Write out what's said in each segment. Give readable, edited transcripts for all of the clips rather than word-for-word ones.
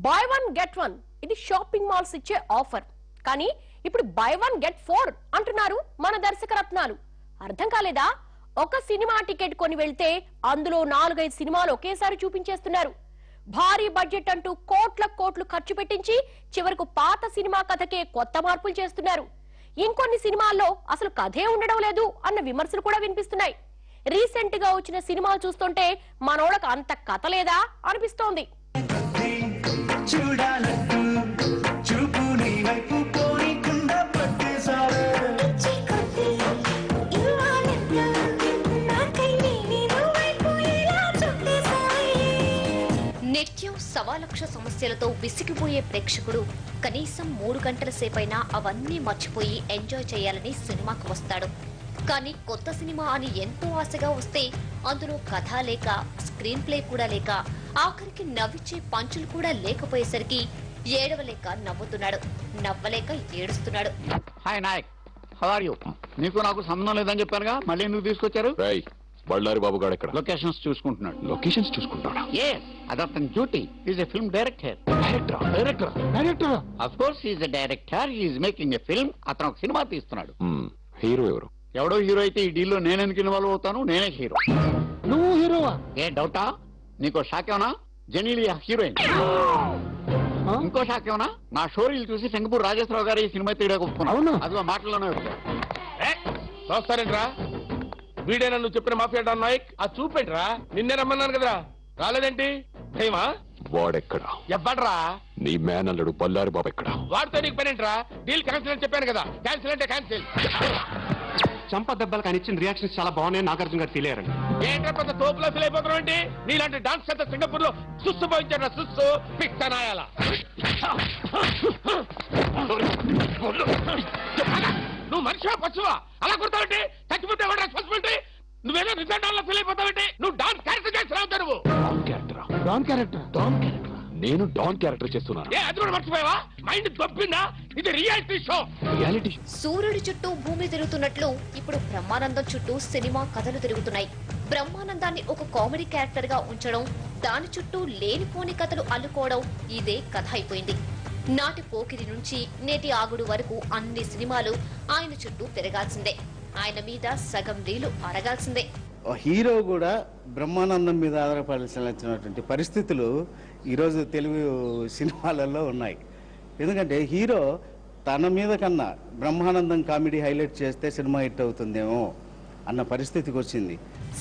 By 1 get 1 ఇది shopping malls ఇచ్చే offer. కానీ ఇప్పుడు బై 1 గెట్ 4 అంటున్నారు మన దర్శక రత్నాలు. అర్థం కాలేదా? ఒక సినిమా టికెట్ కొని వెళ్తే అందులో 4-5 సినిమాలు ఒకేసారి చూపించేస్తున్నారు. భారీ బడ్జెట్ అంటూ కోట్లు ఖర్చు పెట్టించి చివరకు పాత సినిమా కథకే కొత్త మార్పులు చేస్తున్నారు. ఇంకొన్ని సినిమాల్లో అసలు కథే ఉండడం లేదు అన్న విమర్శలు కూడా వినిపిస్తున్నాయి. రీసెంట్ గా వచ్చిన సినిమాలు చూస్తుంటే మనోళ్ళకి అంత కథ లేదా అనిపిస్తోంది. నిత్యం 1,00,000 సమస్యలతో విసిగిపోయే ప్రేక్షకుడు కనీసం 3 గంటల సేపైనా అవన్నీ మర్చిపోయి ఎంజాయ్ చేయాలని సినిమాకు వస్తాడు. కానీ కొత్త సినిమా అని ఎంతో ఆశగా వస్తే అందులో కథ లేక, స్క్రీన్ ప్లే కూడా లేక, ఆఖరికి నవ్విచ్చే పంచులు కూడా లేకపోయేసరికి ఏడవలేక నవ్వుతున్నాడు, నవ్వలేక ఏడుస్తున్నాడు. Hi Nayak, how are you? నీకు నాకు సంబంధం లేదని చెప్పానుగా, మళ్ళీ ఎందుకు తీసుకొచ్చారు? బళ్ళారి బాబు గారు ఎక్కడ? లొకేషన్స్ చూసుకుంటున్నాడు. లొకేషన్స్ చూసుకుంటాడా? అదతని duty. Is a film director. Of course is a director. Is making a film. అతను ఒక సినిమా తీస్తున్నాడు. హీరో ఎవరు? ఎవడో హీరో అయితే ఈ డీల్లో నేనెందుకు ఇన్వాల్వ్ అవుతాను? నేనే హీరో. నువ్వు హీరోవా? ఏ డౌటా? నీకో షాక్ ఏమన్నా? జెనీలియా హీరోయిన్. ఇంకో షాక్ ఏమన్నా? నా షోరీలు చూసి శంకపూర్ రాజేశ్వరరావు గారు ఈ సినిమా తీయడానికి ఒప్పుకున్నాను. అదిగో మాటల్లోనే చూస్తారేంట్రా? వీడేనా నువ్వు చెప్పిన మాఫియా డాన్ నాయక్? ఆ చూపేంట్రా, నిన్నే రమ్మన్నాను కదరా, రాలేదేంటి? భయమా? వాడెక్కడా? ఎవ్వడ్రా? నీ మేనల్లుడు బళ్ళారి బాబు ఎక్కడా? వాడితో నీకు పనేంట్రా? డీల్ క్యాన్సిల్ అని చెప్పాను కదా. క్యాన్సిల్ అంటే క్యాన్సిల్. చంప దెబ్బలు కానీ ఇచ్చిన రియాక్షన్స్ చాలా బాగున్నాయి. నాగార్జున గారు ఫీల్ అయ్యారండి. ఏంట్రా పెద్ద తోపులో ఫీల్ అయిపోతున్నావు ఏంటి? నీలాంటి డాన్స్ చేత సింగపూర్ లో సుస్సు పోయించారా? సుస్సు పిక్తనాయాల. నువ్వు మనిషివా పశువా? అలా కుడతావంటి? చచ్చిపోతే ఎవరు రెస్పాన్సిబిలిటీ? నువ్వేదో రిజల్ట్ ఫీల్ అయిపోతావంటి? నువ్వు డాన్స్ క్యారెక్టర్ చేసి రావు. నువ్వు డాన్ క్యారెక్టర్. నేను డాన్ క్యారెక్టర్ చేస్తున్నాను. ఏ అది కూడా మర్చిపోయావా? మైండ్ దొబ్బిందా? ఇది రియాలిటీ షో. సూర్యుడి చుట్టూ భూమి తిరుగుతున్నట్లు ఇప్పుడు బ్రహ్మానందం చుట్టూ సినిమా కథలు తిరుగుతున్నాయి. బ్రహ్మానందాన్ని ఒక కామెడీ క్యారెక్టర్ గా ఉంచడం, దాని చుట్టూ లేనిపోని కథలు అల్లుకోవడం ఇదే కథ అయిపోయింది. నాటి పోకిరి నుంచి నేటి ఆగుడు వరకు అన్ని సినిమాలు ఆయన చుట్టూ తిరగాల్సిందే. ఆయన మీద సగం రీలు అరగాల్సిందే. హీరో కూడా బ్రహ్మానందం మీద ఆధారపడాల్సినటువంటి పరిస్థితులు ఈరోజు తెలుగు సినిమాలలో ఉన్నాయి. ఎందుకంటే హీరో తన మీద కన్నా బ్రహ్మానందం కామెడీ హైలైట్ చేస్తే సినిమా హిట్ అవుతుందేమో అన్న పరిస్థితికి వచ్చింది.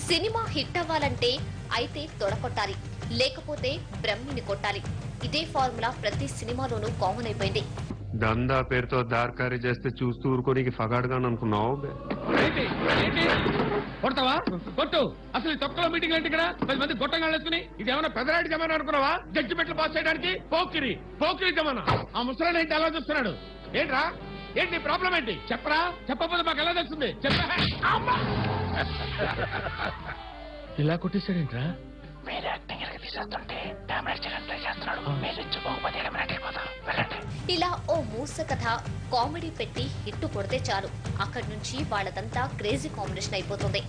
సినిమా హిట్ అవ్వాలంటే అయితే తొడకొట్టాలి, లేకపోతే బ్రహ్మిని కొట్టాలి. ఇదే ఫార్ములా ప్రతి సినిమాలోనూ కామన్ అయిపోయింది. దందా పేరుతో దార్కారీ చేస్తే చూస్తూ ఊరుకోనికి ఫగాడుగా అనుకున్నావు. కొడతావా? కొట్టు. అసలు ఈ తొక్కలో మీటింగ్ అంటే ఇక్కడ 10 మంది గొట్టంగా వేసుకుని ఇది ఏమైనా పెదరాడి జమానా అనుకున్నావా? జడ్జిమెంట్లు పాస్ చేయడానికి పోకిరి జమానా. ఆ ముసలాడు ఏంటి అలా చూస్తున్నాడు? ఏంట్రా? ఏంటి ప్రాబ్లం ఏంటి? చెప్పరా? చెప్పకపోతే మాకు ఎలా తెలుస్తుంది? చెప్పా. ఇలా కొట్టేశాడేంట్రా? ఇలా ఓ మూస కథ కామెడీ పెట్టి హిట్టు కొడితే చాలు, అక్కడి నుంచి వాళ్ళదంతా క్రేజీ కాంబినేషన్ అయిపోతుంది.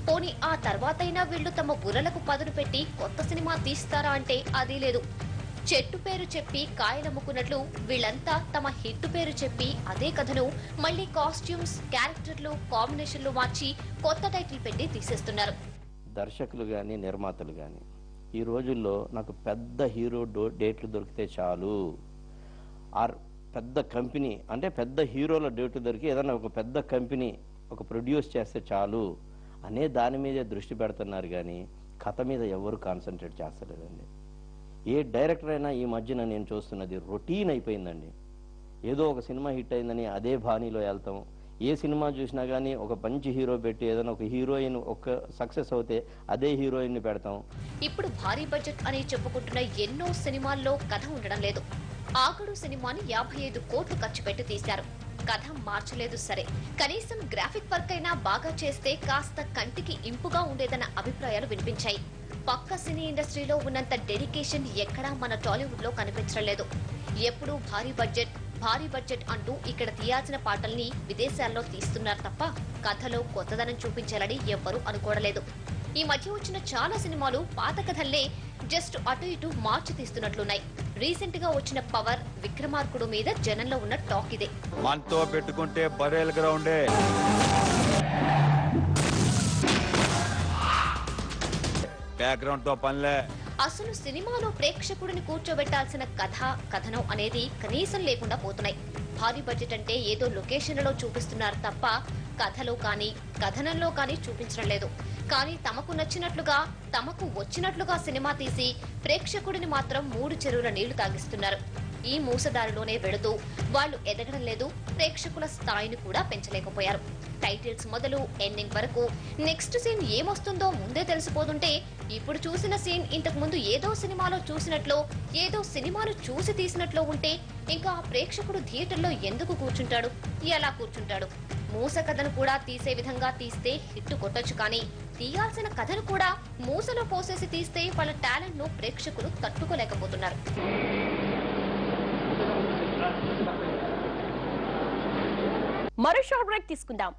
పోనీ ఆ తర్వాతైనా వీళ్ళు తమ బుర్రలకు పదును పెట్టి కొత్త సినిమా తీస్తారా అంటే అది లేదు. చెట్టు పేరు చెప్పి కాయలమ్ముకున్నట్లు వీళ్ళంతా తమ హిట్ పేరు చెప్పి అదే కథను మళ్లీ కాస్ట్యూమ్స్, క్యారెక్టర్లు, కాంబినేషన్లు మార్చి కొత్త టైటిల్ పెట్టి తీసేస్తున్నారు. దర్శకులు కానీ నిర్మాతలు కానీ ఈ రోజుల్లో నాకు పెద్ద హీరో డేట్లు దొరికితే చాలు, ఆర్ పెద్ద కంపెనీ అంటే పెద్ద హీరోల డేట్లు దొరికి ఏదైనా ఒక పెద్ద కంపెనీ ఒక ప్రొడ్యూస్ చేస్తే చాలు అనే దాని మీదే దృష్టి పెడుతున్నారు. కానీ కథ మీద ఎవరు కాన్సన్ట్రేట్ చేస్తలేదండి. ఏ డైరెక్టర్ అయినా ఈ మధ్యన నేను చూస్తున్నది రొటీన్ అయిపోయిందండి. ఏదో ఒక సినిమా హిట్ అయిందని అదే బాణీలో వెళ్తాం. ఏ సినిమా చూసినా కానీ ఒక మంచి హీరో పెట్టి ఏదైనా ఒక హీరోయిన్ ఒక సక్సెస్ అవుతే అదే హీరోయిన్ ని పెడతాం. ఇప్పుడు భారీ బడ్జెట్ అని చెప్పుకుంటున్న ఎన్నో సినిమాల్లో కథ ఉండడం లేదు. ఆగడు సినిమాని 55 కోట్లు ఖర్చు పెట్టి తీశారు. కథ మార్చలేదు సరే, కనీసం గ్రాఫిక్ వర్క్ అయినా బాగా చేస్తే కాస్త కంటికి ఇంపుగా ఉండేదన్న అభిప్రాయాలు వినిపించాయి. పక్క సినీ ఇండస్ట్రీలో ఉన్నంత డెడికేషన్ ఎక్కడా మన టాలీవుడ్ లో కనిపించలేదు. ఎప్పుడూ భారీ బడ్జెట్ అంటూ ఇక్కడ తీయాల్సిన పాటల్ని విదేశాల్లో తీస్తున్నారు తప్ప కథలో కొత్తదనం చూపించాలని ఎవ్వరూ అనుకోవడలేదు. ఈ మధ్య వచ్చిన చాలా సినిమాలు పాత కథల్నే జస్ట్ అటు ఇటు మార్చి తీస్తున్నట్లున్నాయి. రీసెంట్ గా వచ్చిన పవర్ విక్రమార్కుడు మీద జనంలో ఉన్న టాక్ ఇదే. మనతో పెట్టుకుంటే బరేల్ గ్రౌండే. బ్యాక్గ్రౌండ్ తో పనిలే. అసలు సినిమాలో ప్రేక్షకుడిని కూర్చోబెట్టాల్సిన కథనం అనేది కనీసం లేకుండా పోతున్నాయి. భారీ బడ్జెట్ అంటే ఏదో లొకేషన్లలో చూపిస్తున్నారు తప్ప కథలో కానీ కథనంలో కానీ చూపించడం లేదు. కానీ తమకు నచ్చినట్లుగా తమకు వచ్చినట్లుగా సినిమా తీసి ప్రేక్షకుడిని మాత్రం 3 చెరువుల నీళ్లు తాగిస్తున్నారు. ఈ మూసదారిలోనే వెళుతూ వాళ్ళు ఎదగడం లేదు, ప్రేక్షకుల స్థాయిని కూడా పెంచలేకపోయారు. టైటిల్స్ మొదలు ఎండింగ్ వరకు నెక్స్ట్ సీన్ ఏమొస్తుందో ముందే తెలిసిపోతుంటే ఇప్పుడు చూసిన సీన్ ఇంతకు ముందు ఏదో సినిమాలో చూసినట్లో ఏదో సినిమాను చూసి తీసినట్లో ఉంటే ఇంకా ఆ ప్రేక్షకుడు థియేటర్లో ఎందుకు కూర్చుంటాడు, ఎలా కూర్చుంటాడు? మూస కథను కూడా తీసే విధంగా తీస్తే హిట్ కొట్టొచ్చు, కానీ తీయాల్సిన కథను కూడా మూసలో పోసేసి తీస్తే వాళ్ళ టాలెంట్ ను ప్రేక్షకులు తట్టుకోలేకపోతున్నారు. మరో షార్ట్ బ్రేక్ తీసుకుందాం.